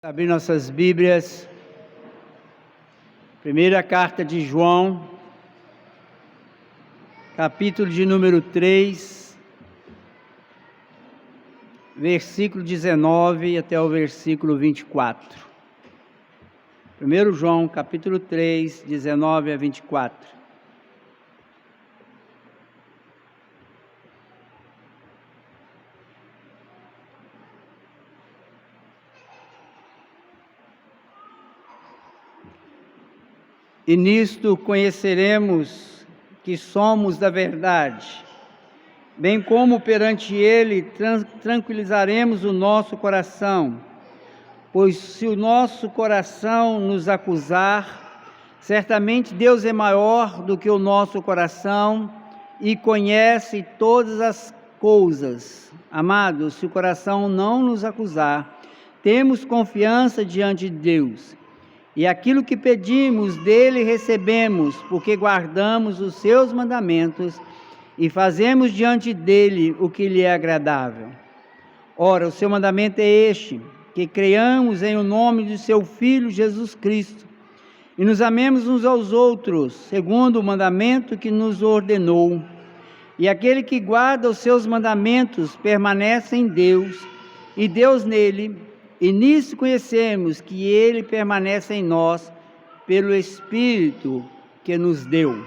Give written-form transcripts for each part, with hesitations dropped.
Abrir nossas Bíblias, primeira carta de João, capítulo de número 3, versículo 19 até o versículo 24. 1 João, capítulo 3, 19 a 24. E nisto conheceremos que somos da verdade, bem como perante Ele tranquilizaremos o nosso coração, pois se o nosso coração nos acusar, certamente Deus é maior do que o nosso coração e conhece todas as coisas. Amados, se o coração não nos acusar, temos confiança diante de Deus. E aquilo que pedimos dele recebemos, porque guardamos os seus mandamentos e fazemos diante dele o que lhe é agradável. Ora, o seu mandamento é este, que creiamos em o nome de seu Filho Jesus Cristo e nos amemos uns aos outros, segundo o mandamento que nos ordenou. E aquele que guarda os seus mandamentos permanece em Deus e Deus nele. E nisso conhecemos que Ele permanece em nós, pelo Espírito que nos deu.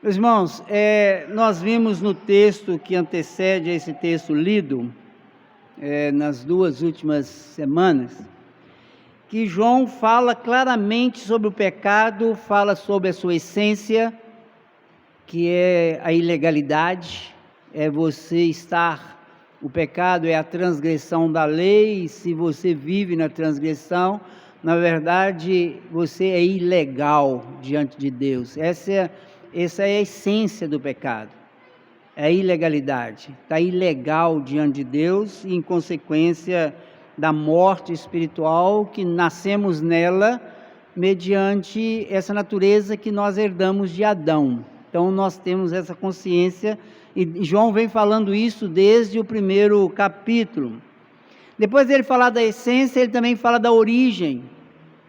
Meus irmãos, nós vimos no texto que antecede a esse texto lido, nas duas últimas semanas, que João fala claramente sobre o pecado, fala sobre a sua essência, que é a ilegalidade, é você estar... O pecado é a transgressão da lei, e se você vive na transgressão, na verdade, você é ilegal diante de Deus. Essa é a essência do pecado, é a ilegalidade. Está ilegal diante de Deus, e em consequência da morte espiritual, que nascemos nela, mediante essa natureza que nós herdamos de Adão. Então, nós temos essa consciência. E João vem falando isso desde o primeiro capítulo. Depois dele falar da essência, ele também fala da origem.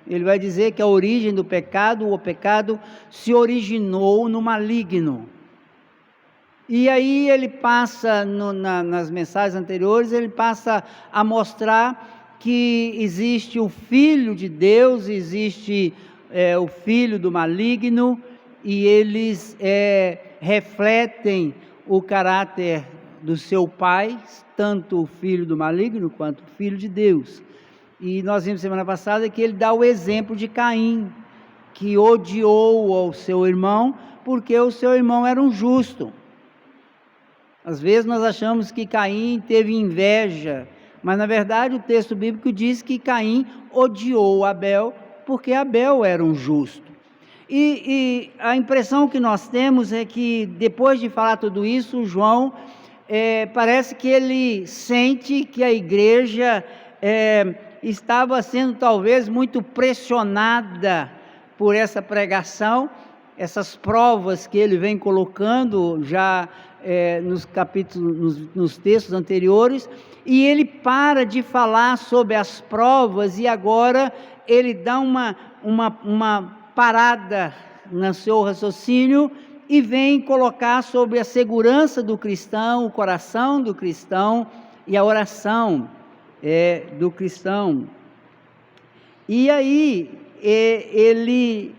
Ele vai dizer que a origem do pecado, o pecado se originou no maligno. E aí ele passa, nas mensagens anteriores, ele passa a mostrar que existe o Filho de Deus, existe o filho do maligno, e eles refletem o caráter do seu pai, tanto o filho do maligno quanto o filho de Deus. E nós vimos semana passada que ele dá o exemplo de Caim, que odiou ao seu irmão, porque o seu irmão era um justo. Às vezes nós achamos que Caim teve inveja, mas na verdade o texto bíblico diz que Caim odiou Abel, porque Abel era um justo. E a impressão que nós temos é que, depois de falar tudo isso, João, parece que ele sente que a igreja estava sendo talvez muito pressionada por essa pregação, essas provas que ele vem colocando já nos capítulos, nos textos anteriores, e ele para de falar sobre as provas e agora ele dá uma parada no seu raciocínio e vem colocar sobre a segurança do cristão, o coração do cristão e a oração do cristão. E aí ele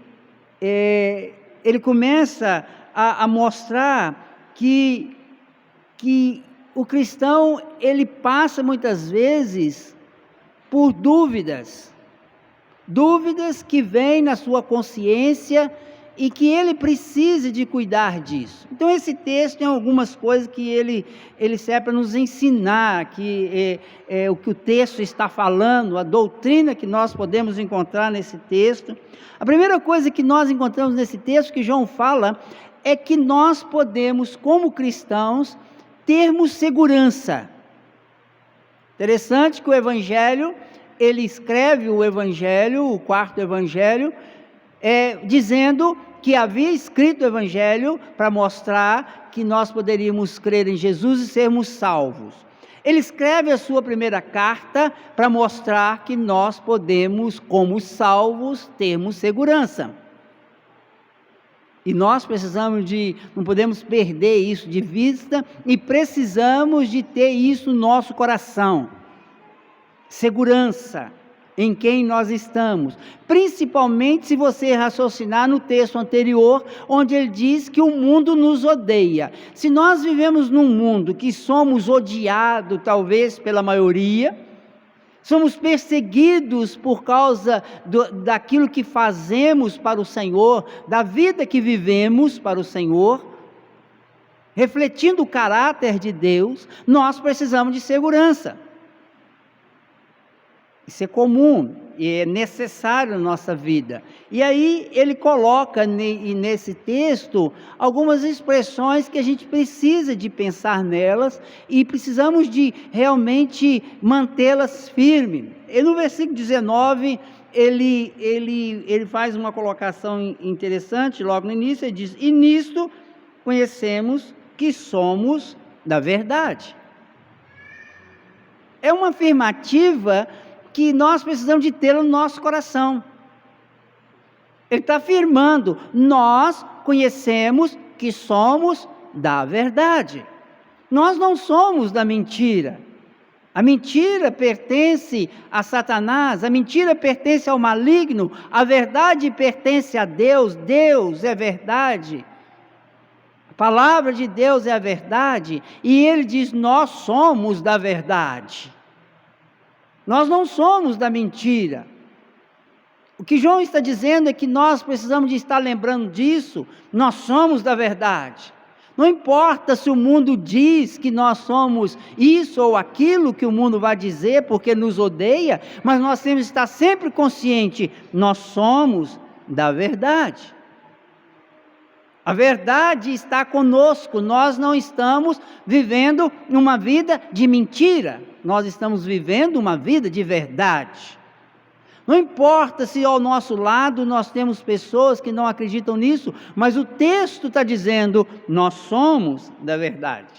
começa a mostrar que o cristão ele passa muitas vezes por dúvidas que vêm na sua consciência e que ele precisa de cuidar disso. Então esse texto tem algumas coisas que ele serve para nos ensinar, que o que o texto está falando, a doutrina que nós podemos encontrar nesse texto. A primeira coisa que nós encontramos nesse texto que João fala é que nós podemos, como cristãos, termos segurança. Interessante que o Evangelho, ele escreve o Evangelho, o quarto Evangelho, dizendo que havia escrito o Evangelho para mostrar que nós poderíamos crer em Jesus e sermos salvos. Ele escreve a sua primeira carta para mostrar que nós podemos, como salvos, termos segurança. E nós não podemos perder isso de vista e precisamos de ter isso no nosso coração. Segurança em quem nós estamos, principalmente se você raciocinar no texto anterior, onde ele diz que o mundo nos odeia. Se nós vivemos num mundo que somos odiados, talvez pela maioria, somos perseguidos por causa daquilo que fazemos para o Senhor, da vida que vivemos para o Senhor, refletindo o caráter de Deus, nós precisamos de segurança. Isso é comum e é necessário na nossa vida. E aí ele coloca nesse texto algumas expressões que a gente precisa de pensar nelas e precisamos de realmente mantê-las firmes. E no versículo 19, ele faz uma colocação interessante, logo no início, ele diz: e nisto conhecemos que somos da verdade. É uma afirmativa que nós precisamos de ter no nosso coração. Ele está afirmando: nós conhecemos que somos da verdade. Nós não somos da mentira. A mentira pertence a Satanás, a mentira pertence ao maligno, a verdade pertence a Deus. Deus é verdade. A palavra de Deus é a verdade. E ele diz: nós somos da verdade. Nós não somos da mentira. O que João está dizendo é que nós precisamos de estar lembrando disso. Nós somos da verdade. Não importa se o mundo diz que nós somos isso ou aquilo que o mundo vai dizer porque nos odeia, mas nós temos que estar sempre consciente, nós somos da verdade. A verdade está conosco, nós não estamos vivendo uma vida de mentira, nós estamos vivendo uma vida de verdade. Não importa se ao nosso lado nós temos pessoas que não acreditam nisso, mas o texto está dizendo, nós somos da verdade.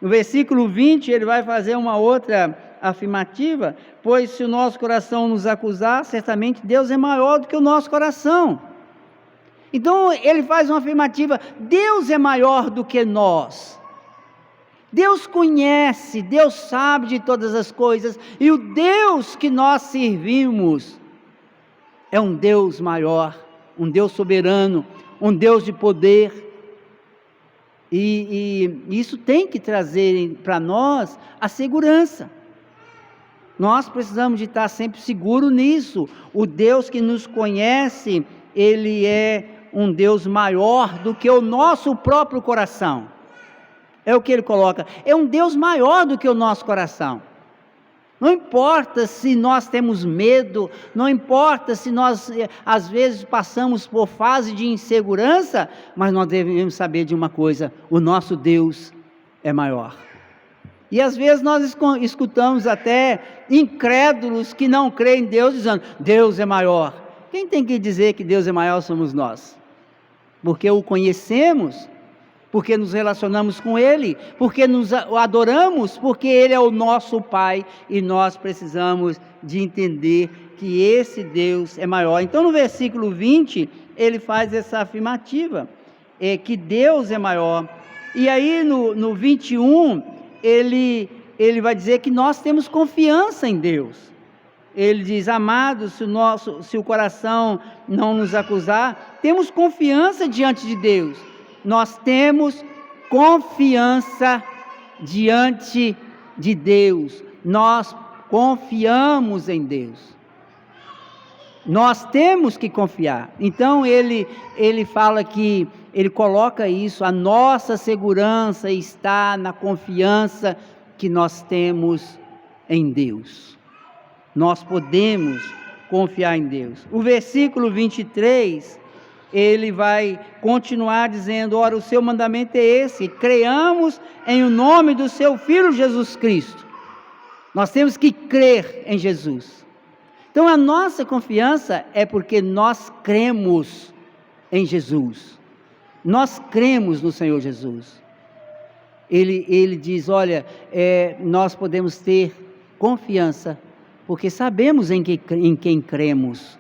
No versículo 20 ele vai fazer uma outra afirmativa, pois se o nosso coração nos acusar, certamente Deus é maior do que o nosso coração. Então ele faz uma afirmativa, Deus é maior do que nós. Deus conhece, Deus sabe de todas as coisas, e o Deus que nós servimos é um Deus maior, um Deus soberano, um Deus de poder, e isso tem que trazer para nós a segurança. Nós precisamos de estar sempre seguros nisso. O Deus que nos conhece, Ele é um Deus maior do que o nosso próprio coração. É o que ele coloca, é um Deus maior do que o nosso coração. Não importa se nós temos medo, não importa se nós às vezes passamos por fase de insegurança, mas nós devemos saber de uma coisa, o nosso Deus é maior. E às vezes nós escutamos até incrédulos que não creem em Deus, dizendo, Deus é maior. Quem tem que dizer que Deus é maior somos nós. Porque o conhecemos, porque nos relacionamos com Ele, porque nos adoramos, porque Ele é o nosso Pai, e nós precisamos de entender que esse Deus é maior. Então no versículo 20, ele faz essa afirmativa, que Deus é maior. E aí no 21, ele vai dizer que nós temos confiança em Deus. Ele diz, amados, se o coração não nos acusar, temos confiança diante de Deus. Nós temos confiança diante de Deus. Nós confiamos em Deus. Nós temos que confiar. Então ele fala que, ele coloca isso, a nossa segurança está na confiança que nós temos em Deus. Nós podemos confiar em Deus. O versículo 23, ele vai continuar dizendo, ora, o seu mandamento é esse, creamos em o nome do seu Filho Jesus Cristo. Nós temos que crer em Jesus. Então a nossa confiança é porque nós cremos em Jesus. Nós cremos no Senhor Jesus. ele diz, olha, nós podemos ter confiança, porque sabemos em quem cremos.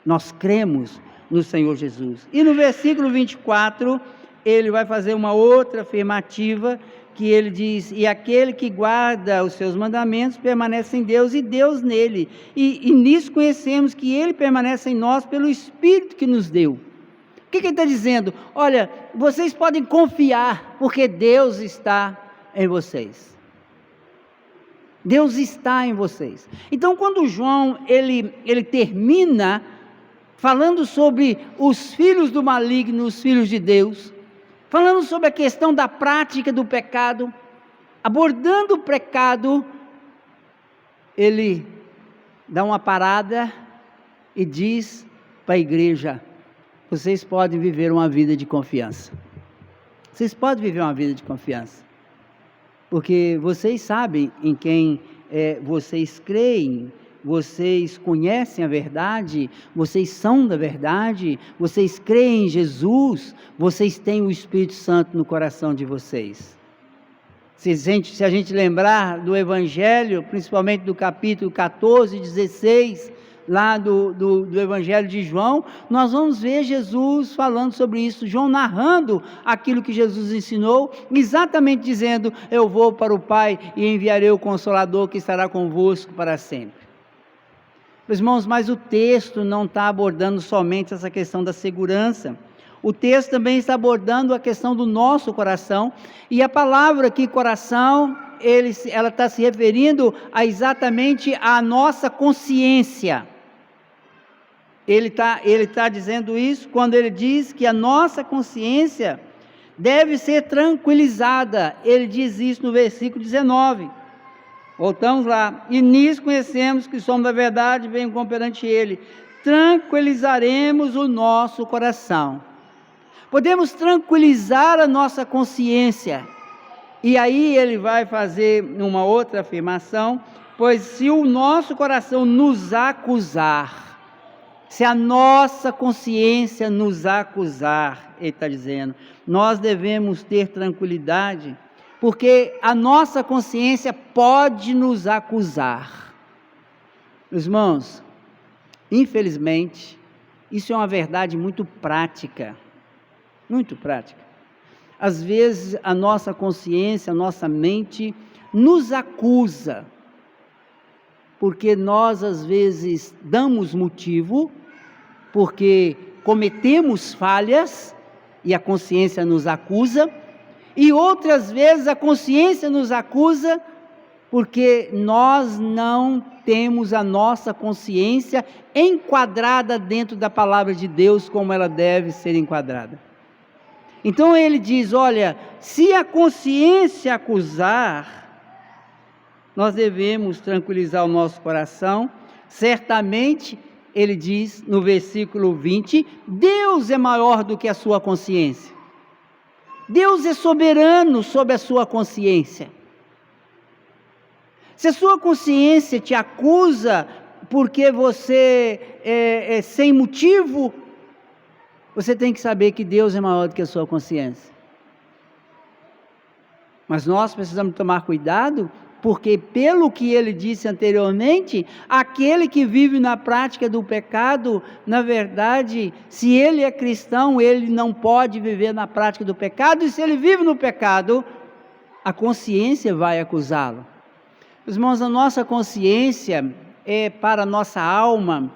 Nós cremos no Senhor Jesus. E no versículo 24, ele vai fazer uma outra afirmativa, que ele diz, e aquele que guarda os seus mandamentos permanece em Deus e Deus nele. E nisso conhecemos que ele permanece em nós pelo Espírito que nos deu. O que ele está dizendo? Olha, vocês podem confiar, porque Deus está em vocês. Deus está em vocês. Então, quando João, ele termina falando sobre os filhos do maligno, os filhos de Deus, falando sobre a questão da prática do pecado, abordando o pecado, ele dá uma parada e diz para a igreja, vocês podem viver uma vida de confiança. Vocês podem viver uma vida de confiança. Porque vocês sabem em quem vocês creem, vocês conhecem a verdade, vocês são da verdade, vocês creem em Jesus, vocês têm o Espírito Santo no coração de vocês. Se a gente lembrar do Evangelho, principalmente do capítulo 14, 16, lá do Evangelho de João, nós vamos ver Jesus falando sobre isso, João narrando aquilo que Jesus ensinou, exatamente dizendo, eu vou para o Pai e enviarei o Consolador que estará convosco para sempre. Meus irmãos, mas o texto não está abordando somente essa questão da segurança, o texto também está abordando a questão do nosso coração, e a palavra aqui, coração, ela está se referindo exatamente à nossa consciência. Ele está dizendo isso quando ele diz que a nossa consciência deve ser tranquilizada. Ele diz isso no versículo 19. Voltamos lá. E nisso conhecemos que somos da verdade, bem como perante ele. Tranquilizaremos o nosso coração. Podemos tranquilizar a nossa consciência. E aí ele vai fazer uma outra afirmação, pois se o nosso coração nos acusar, se a nossa consciência nos acusar, ele está dizendo, nós devemos ter tranquilidade, porque a nossa consciência pode nos acusar. Meus irmãos, infelizmente, isso é uma verdade muito prática, muito prática. Às vezes a nossa consciência, a nossa mente nos acusa, porque nós às vezes damos motivo, porque cometemos falhas e a consciência nos acusa, e outras vezes a consciência nos acusa porque nós não temos a nossa consciência enquadrada dentro da palavra de Deus como ela deve ser enquadrada. Então ele diz, olha, se a consciência acusar, nós devemos tranquilizar o nosso coração. Certamente, ele diz no versículo 20, Deus é maior do que a sua consciência. Deus é soberano sobre a sua consciência. Se a sua consciência te acusa porque você é sem motivo, você tem que saber que Deus é maior do que a sua consciência. Mas nós precisamos tomar cuidado, porque pelo que ele disse anteriormente, aquele que vive na prática do pecado, na verdade, se ele é cristão, ele não pode viver na prática do pecado, e se ele vive no pecado, a consciência vai acusá-lo. Irmãos, a nossa consciência é para a nossa alma,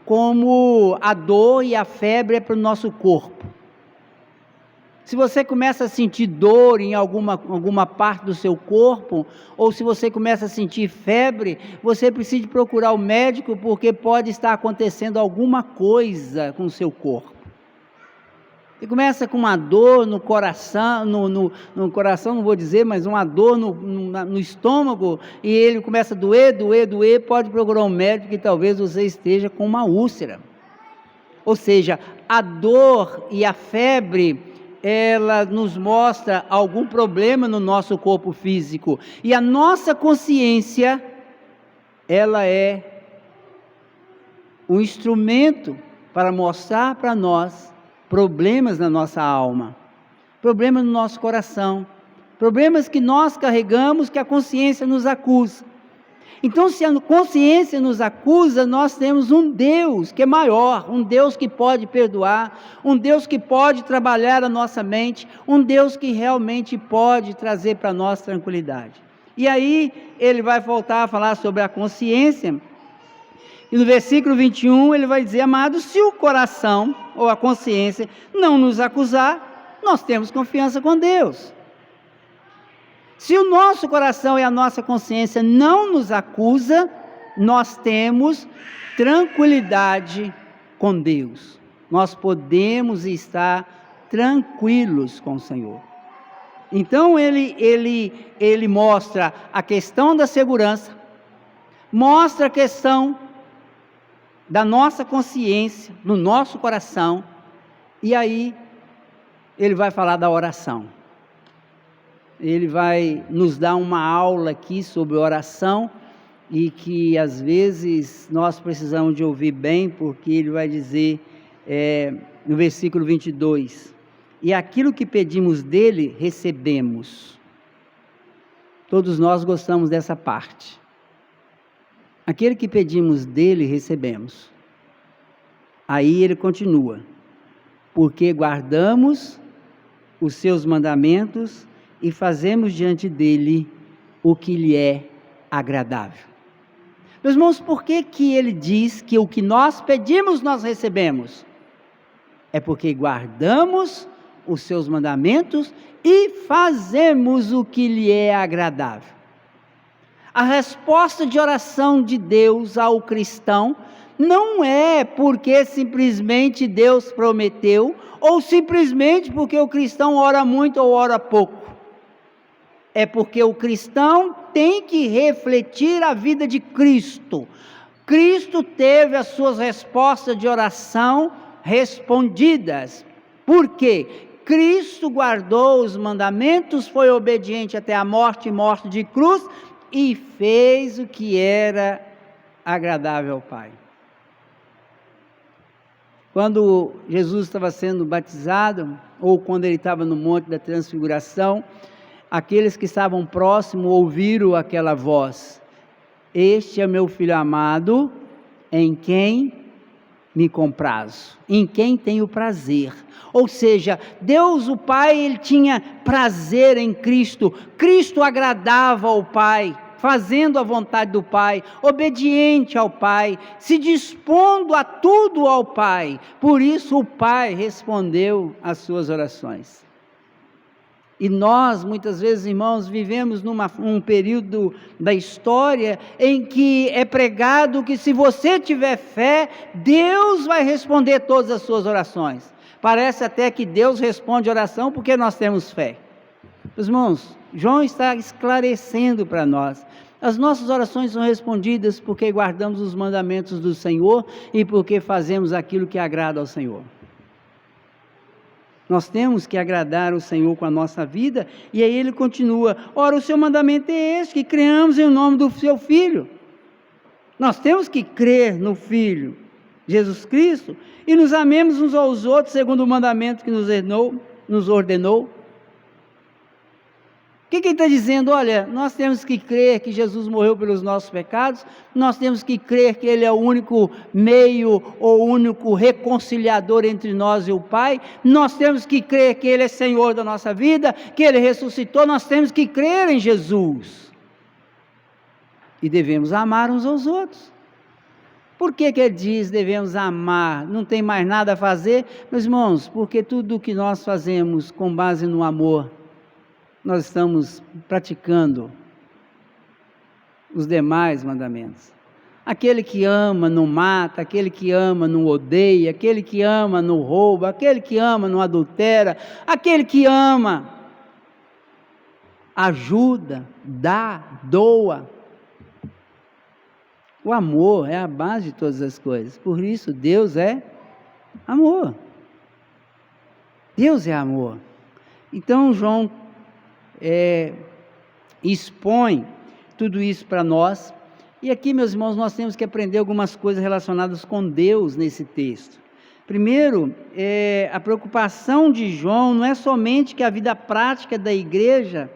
como a dor e a febre é para o nosso corpo. Se você começa a sentir dor em alguma parte do seu corpo, ou se você começa a sentir febre, você precisa procurar o médico, porque pode estar acontecendo alguma coisa com o seu corpo. Você começa com uma dor no coração, no coração não vou dizer, mas uma dor no estômago, e ele começa a doer, pode procurar um médico, que talvez você esteja com uma úlcera. Ou seja, a dor e a febre, ela nos mostra algum problema no nosso corpo físico, e a nossa consciência, ela é um instrumento para mostrar para nós problemas na nossa alma, problemas no nosso coração, problemas que nós carregamos, que a consciência nos acusa. Então, se a consciência nos acusa, nós temos um Deus que é maior, um Deus que pode perdoar, um Deus que pode trabalhar a nossa mente, um Deus que realmente pode trazer para nós tranquilidade. E aí, ele vai voltar a falar sobre a consciência, e no versículo 21, ele vai dizer: amados, se o coração, ou a consciência, não nos acusar, nós temos confiança com Deus. Se o nosso coração e a nossa consciência não nos acusa, nós temos tranquilidade com Deus. Nós podemos estar tranquilos com o Senhor. Então ele mostra a questão da segurança, mostra a questão da nossa consciência, do nosso coração, e aí ele vai falar da oração. Ele vai nos dar uma aula aqui sobre oração, e que às vezes nós precisamos de ouvir bem, porque ele vai dizer no versículo 22, e aquilo que pedimos dele, recebemos. Todos nós gostamos dessa parte. Aquele que pedimos dele, recebemos. Aí ele continua: porque guardamos os seus mandamentos e fazemos diante dele o que lhe é agradável. Meus irmãos, por que ele diz que o que nós pedimos nós recebemos? É porque guardamos os seus mandamentos e fazemos o que lhe é agradável. A resposta de oração de Deus ao cristão não é porque simplesmente Deus prometeu, ou simplesmente porque o cristão ora muito ou ora pouco. É porque o cristão tem que refletir a vida de Cristo. Cristo teve as suas respostas de oração respondidas. Por quê? Cristo guardou os mandamentos, foi obediente até a morte e morte de cruz, e fez o que era agradável ao Pai. Quando Jesus estava sendo batizado, ou quando ele estava no Monte da Transfiguração, aqueles que estavam próximos ouviram aquela voz: este é meu filho amado, em quem me comprazo, em quem tenho prazer. Ou seja, Deus o Pai, ele tinha prazer em Cristo. Cristo agradava ao Pai, fazendo a vontade do Pai, obediente ao Pai, se dispondo a tudo ao Pai. Por isso o Pai respondeu às suas orações. E nós, muitas vezes, irmãos, vivemos num período da história em que é pregado que se você tiver fé, Deus vai responder todas as suas orações. Parece até que Deus responde oração porque nós temos fé. Irmãos, João está esclarecendo para nós: as nossas orações são respondidas porque guardamos os mandamentos do Senhor e porque fazemos aquilo que agrada ao Senhor. Nós temos que agradar o Senhor com a nossa vida. E aí ele continua: ora, o seu mandamento é este, que creamos em nome do seu Filho. Nós temos que crer no Filho, Jesus Cristo, e nos amemos uns aos outros, segundo o mandamento que nos ordenou. O que ele está dizendo? Olha, nós temos que crer que Jesus morreu pelos nossos pecados, nós temos que crer que Ele é o único meio, ou o único reconciliador entre nós e o Pai, nós temos que crer que Ele é Senhor da nossa vida, que Ele ressuscitou, nós temos que crer em Jesus. E devemos amar uns aos outros. Por que ele diz devemos amar? Não tem mais nada a fazer? Meus irmãos, porque tudo o que nós fazemos com base no amor, nós estamos praticando os demais mandamentos. Aquele que ama não mata, aquele que ama não odeia, aquele que ama não rouba, aquele que ama não adultera, aquele que ama ajuda, dá, doa. O amor é a base de todas as coisas. Por isso Deus é amor. Deus é amor. Então João expõe tudo isso para nós. E aqui, meus irmãos, nós temos que aprender algumas coisas relacionadas com Deus nesse texto. Primeiro, a preocupação de João não é somente que a vida prática da igreja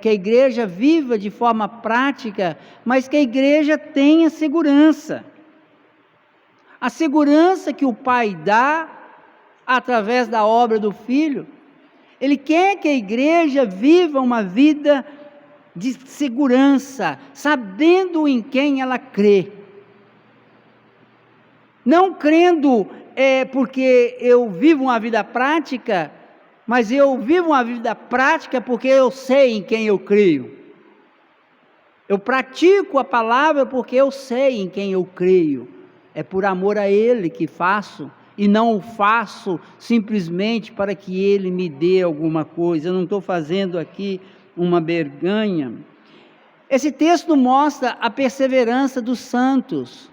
que a igreja viva de forma prática, mas que a igreja tenha segurança. A segurança que o Pai dá através da obra do Filho. Ele quer que a igreja viva uma vida de segurança, sabendo em quem ela crê. Não crendo porque eu vivo uma vida prática, mas eu vivo uma vida prática porque eu sei em quem eu creio. Eu pratico a palavra porque eu sei em quem eu creio. É por amor a Ele que faço, e não o faço simplesmente para que Ele me dê alguma coisa. Eu não estou fazendo aqui uma barganha. Esse texto mostra a perseverança dos santos,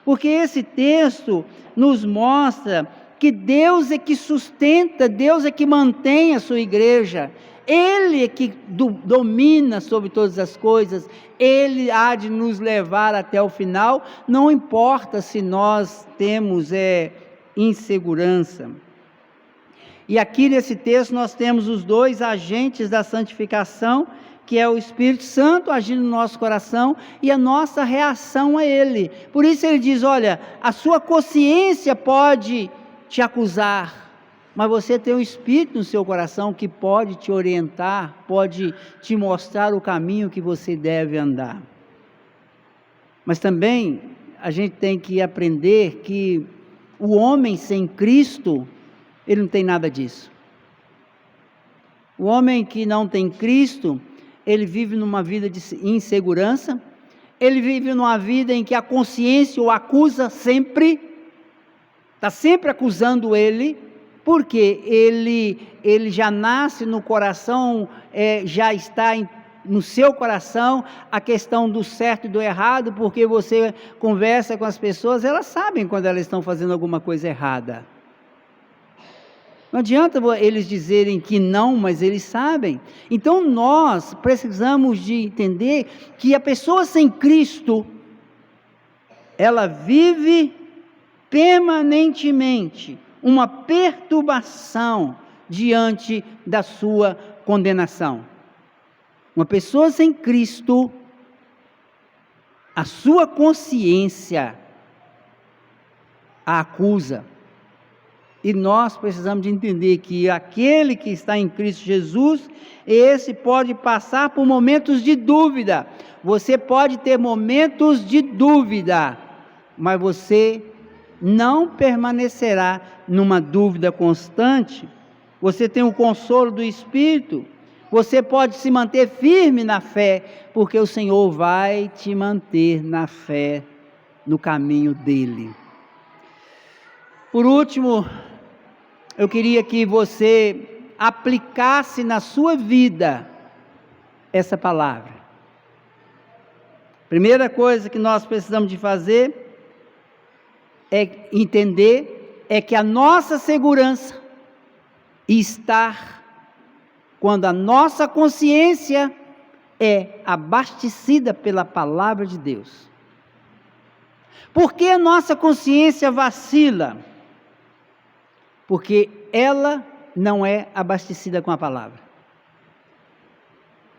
porque esse texto nos mostra que Deus é que sustenta, Deus é que mantém a sua igreja, Ele é que domina sobre todas as coisas, Ele há de nos levar até o final, não importa se nós temos insegurança. E aqui nesse texto nós temos os dois agentes da santificação, que é o Espírito Santo agindo no nosso coração e a nossa reação a Ele. Por isso ele diz, olha, a sua consciência pode te acusar, mas você tem o Espírito no seu coração que pode te orientar, pode te mostrar o caminho que você deve andar. Mas também a gente tem que aprender que o homem sem Cristo, ele não tem nada disso. O homem que não tem Cristo, ele vive numa vida de insegurança, ele vive numa vida em que a consciência o acusa sempre, está sempre acusando ele, porque ele já nasce no coração, já está no seu coração a questão do certo e do errado, porque você conversa com as pessoas, elas sabem quando elas estão fazendo alguma coisa errada. Não adianta eles dizerem que não, mas eles sabem. Então nós precisamos de entender que a pessoa sem Cristo, ela vive permanentemente uma perturbação diante da sua condenação. Uma pessoa sem Cristo, a sua consciência a acusa. E nós precisamos de entender que aquele que está em Cristo Jesus, esse pode passar por momentos de dúvida. Você pode ter momentos de dúvida, mas você não permanecerá numa dúvida constante. Você tem o consolo do Espírito. Você pode se manter firme na fé, porque o Senhor vai te manter na fé, no caminho dEle. Por último, eu queria que você aplicasse na sua vida essa palavra. Primeira coisa que nós precisamos de fazer é entender que a nossa segurança está quando a nossa consciência é abastecida pela palavra de Deus. Por que a nossa consciência vacila? Porque ela não é abastecida com a palavra.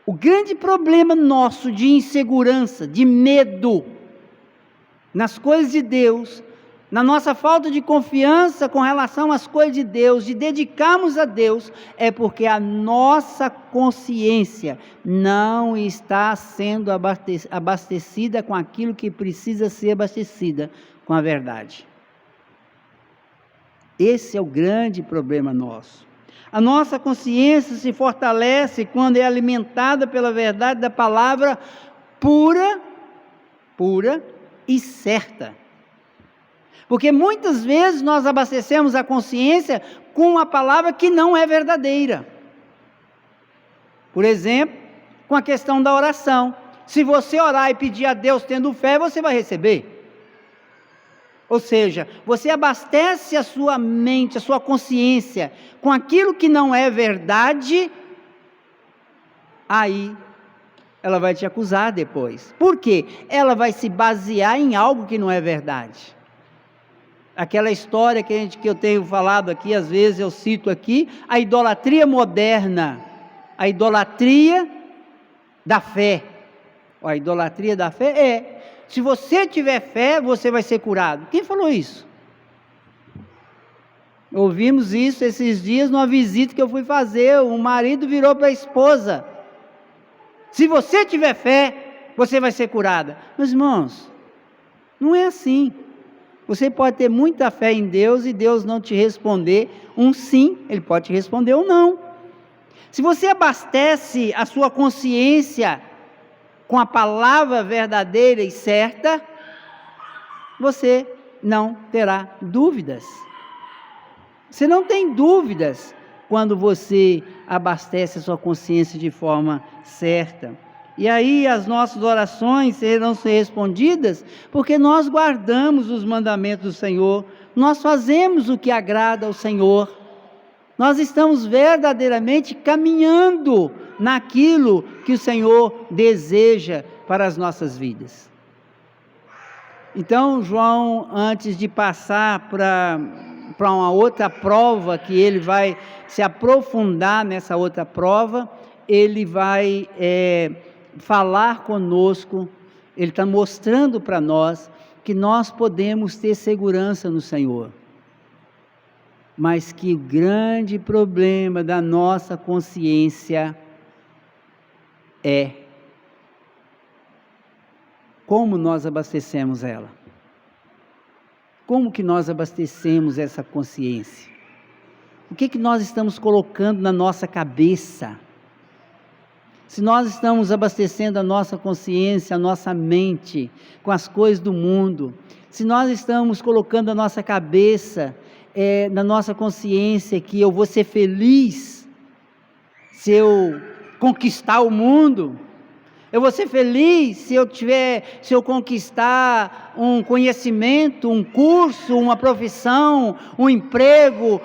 O grande problema nosso de insegurança, de medo nas coisas de Deus, na nossa falta de confiança com relação às coisas de Deus, de dedicarmos a Deus, é porque a nossa consciência não está sendo abastecida com aquilo que precisa ser abastecida, com a verdade. Esse é o grande problema nosso. A nossa consciência se fortalece quando é alimentada pela verdade da palavra pura e certa. Porque muitas vezes nós abastecemos a consciência com uma palavra que não é verdadeira. Por exemplo, com a questão da oração. Se você orar e pedir a Deus tendo fé, você vai receber. Ou seja, você abastece a sua mente, a sua consciência com aquilo que não é verdade, aí ela vai te acusar depois. Por quê? Ela vai se basear em algo que não é verdade. Aquela história que eu tenho falado aqui, às vezes eu cito aqui, a idolatria moderna. a idolatria da fé. A idolatria da fé é: se você tiver fé, você vai ser curado. Quem falou isso? Ouvimos isso esses dias numa visita que eu fui fazer. O marido virou para a esposa: se você tiver fé, você vai ser curada. Meus irmãos, não é assim. Você pode ter muita fé em Deus e Deus não te responder um sim, Ele pode te responder um não. Se você abastece a sua consciência com a palavra verdadeira e certa, você não terá dúvidas. Você não tem dúvidas quando você abastece a sua consciência de forma certa. E aí as nossas orações serão respondidas porque nós guardamos os mandamentos do Senhor, nós fazemos o que agrada ao Senhor, nós estamos verdadeiramente caminhando naquilo que o Senhor deseja para as nossas vidas. Então, João, antes de passar para uma outra prova, que ele vai se aprofundar nessa outra prova, ele vai falar conosco, ele está mostrando para nós que nós podemos ter segurança no Senhor, mas que o grande problema da nossa consciência é como nós abastecemos ela. Como que nós abastecemos essa consciência? O que nós estamos colocando na nossa cabeça? Se nós estamos abastecendo a nossa consciência, a nossa mente com as coisas do mundo, se nós estamos colocando a nossa cabeça, na nossa consciência, que eu vou ser feliz se eu conquistar o mundo, eu vou ser feliz se eu conquistar um conhecimento, um curso, uma profissão, um emprego.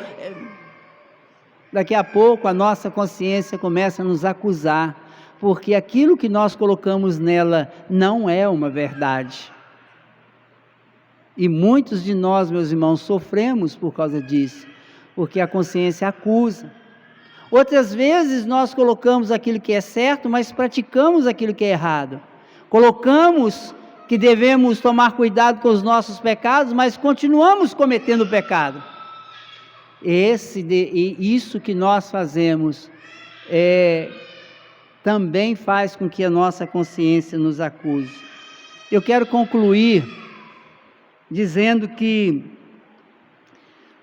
Daqui a pouco a nossa consciência começa a nos acusar, porque aquilo que nós colocamos nela não é uma verdade. E muitos de nós, meus irmãos, sofremos por causa disso, porque a consciência acusa. Outras vezes nós colocamos aquilo que é certo, mas praticamos aquilo que é errado. Colocamos que devemos tomar cuidado com os nossos pecados, mas continuamos cometendo pecado. Isso que nós fazemos também faz com que a nossa consciência nos acuse. Eu quero concluir dizendo que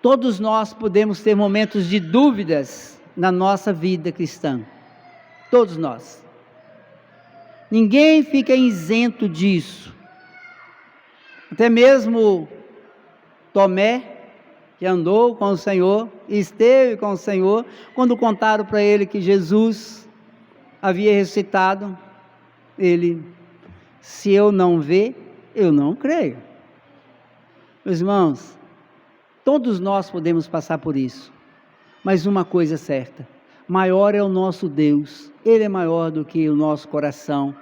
todos nós podemos ter momentos de dúvidas na nossa vida cristã. Todos nós. Ninguém fica isento disso. Até mesmo Tomé, que andou com o Senhor, esteve com o Senhor, quando contaram para ele que Jesus havia ressuscitado, ele: se eu não ver, eu não creio. Meus irmãos, todos nós podemos passar por isso, mas uma coisa é certa: maior é o nosso Deus, Ele é maior do que o nosso coração,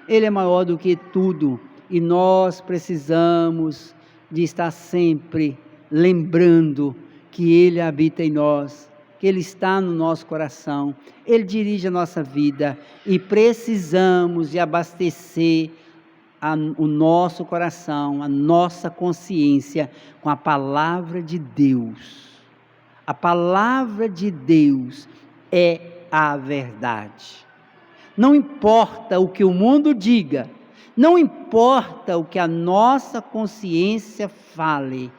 Ele é maior do que tudo, e nós precisamos de estar sempre lembrando que Ele habita em nós, que Ele está no nosso coração, Ele dirige a nossa vida, e precisamos de abastecer o nosso coração, a nossa consciência com a palavra de Deus. A palavra de Deus é a verdade. Não importa o que o mundo diga, não importa o que a nossa consciência fale,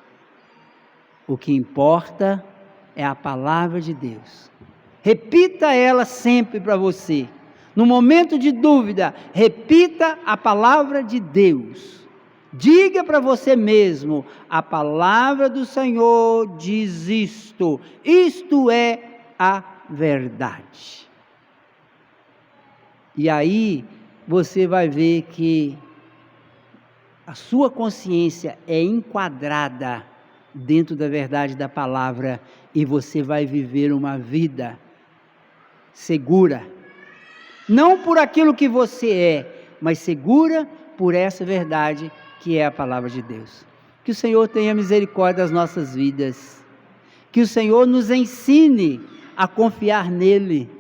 o que importa é a palavra de Deus. Repita ela sempre para você. No momento de dúvida, repita a palavra de Deus. Diga para você mesmo: a palavra do Senhor diz isto. Isto é a verdade. E aí você vai ver que a sua consciência é enquadrada dentro da verdade da palavra, e você vai viver uma vida segura. Não por aquilo que você é, mas segura por essa verdade que é a palavra de Deus. Que o Senhor tenha misericórdia das nossas vidas. Que o Senhor nos ensine a confiar nele.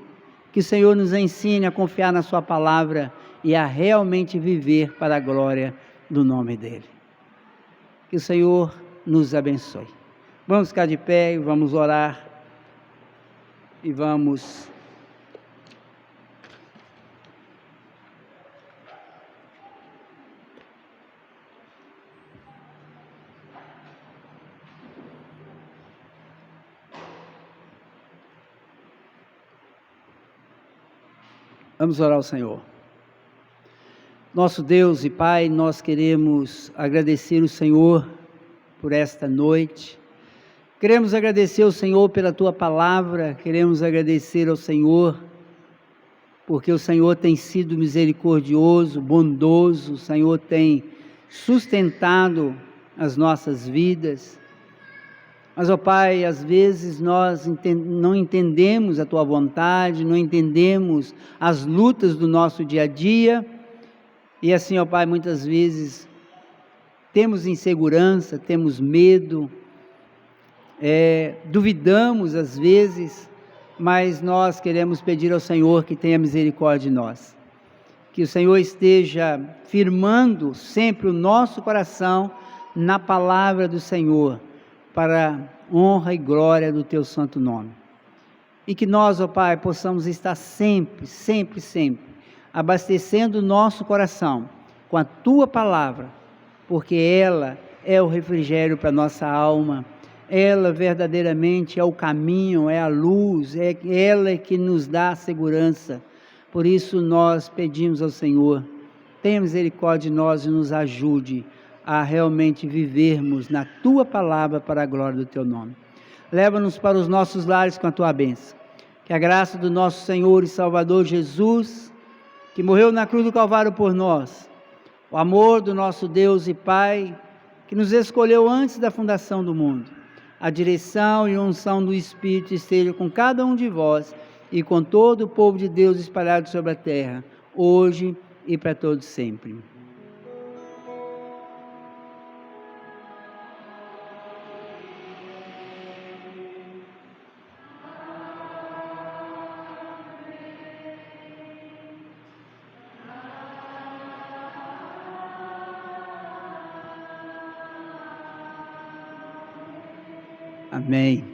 Que o Senhor nos ensine a confiar na sua palavra e a realmente viver para a glória do nome dele. Que o Senhor nos abençoe. Vamos ficar de pé e vamos orar. E vamos orar ao Senhor. Nosso Deus e Pai, nós queremos agradecer o Senhor por esta noite. Queremos agradecer ao Senhor pela Tua palavra, queremos agradecer ao Senhor porque o Senhor tem sido misericordioso, bondoso, o Senhor tem sustentado as nossas vidas. Mas, ó Pai, às vezes nós não entendemos a Tua vontade, não entendemos as lutas do nosso dia a dia, e assim, ó Pai, muitas vezes temos insegurança, temos medo, duvidamos às vezes, mas nós queremos pedir ao Senhor que tenha misericórdia de nós. Que o Senhor esteja firmando sempre o nosso coração na palavra do Senhor, para honra e glória do Teu santo nome. E que nós, ó Pai, possamos estar sempre, sempre, sempre, abastecendo o nosso coração com a Tua palavra, porque ela é o refrigério para a nossa alma, ela verdadeiramente é o caminho, é a luz, é ela que nos dá a segurança. Por isso nós pedimos ao Senhor, tenha misericórdia de nós e nos ajude a realmente vivermos na Tua palavra para a glória do Teu nome. Leva-nos para os nossos lares com a Tua bênção. Que a graça do nosso Senhor e Salvador Jesus, que morreu na cruz do Calvário por nós, o amor do nosso Deus e Pai, que nos escolheu antes da fundação do mundo, a direção e unção do Espírito esteja com cada um de vós e com todo o povo de Deus espalhado sobre a terra, hoje e para todos sempre. Amém.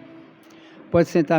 Pode sentar.